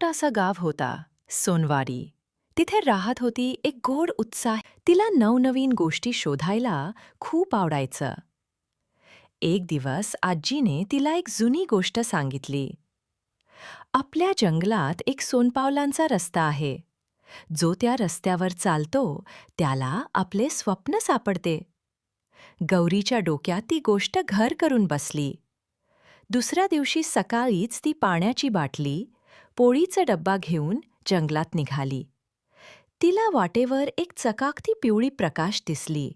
छोटासा गाव होता, सोनवाडी. तिथे राहत होती एक गोड उत्साह. तिला नवनवीन गोष्टी शोधायला खूप आवडायचं. एक दिवस आजीने तिला एक जुनी गोष्ट सांगितली. आपल्या जंगलात एक सोनपावलांचा रस्ता आहे. जो त्या रस्त्यावर चालतो त्याला आपले स्वप्न सापडते. गौरीच्या डोक्यात ती गोष्ट घर करून बसली. दुसऱ्या दिवशी सकाळीच ती पाण्याची बाटली, पोळीचा डब्बा घेऊन जंगलात निघाली. तिला वाटेवर एक चकाकती पिवळी प्रकाश दिसली,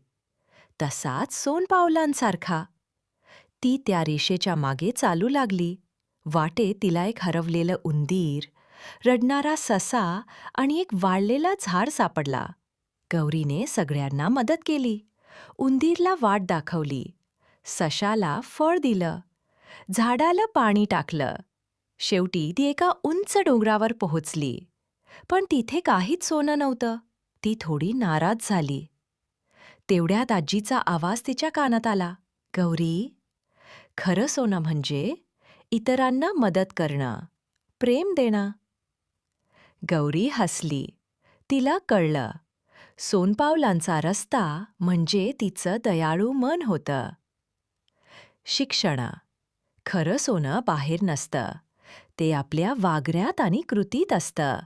तसाच सोनपावलांसारखा. ती त्या रेषेच्या मागे चालू लागली. वाटेत तिला एक हरवलेलं उंदीर, रडणारा ससा आणि एक वाळलेला झाड सापडला. गौरीने सगळ्यांना मदत केली. उंदीरला वाट दाखवली, सशाला फळ दिलं, झाडाला पाणी टाकलं. शेवटी ती एका उंच डोंगरावर पोहोचली. पण तिथे काहीच सोनं नव्हतं. ती थोडी नाराज झाली. तेवढ्यात आजीचा आवाज तिच्या कानात आला, "गौरी, खरं सोनं म्हणजे इतरांना मदत करणं, प्रेम देणं." गौरी हसली. तिला कळलं, सोनपावलांचा रस्ता म्हणजे तिचं दयाळू मन होतं. शिक्षण. खरं सोनं बाहेर नसतं, ते आपल्या वागण्यात आणि कृतीत असतं.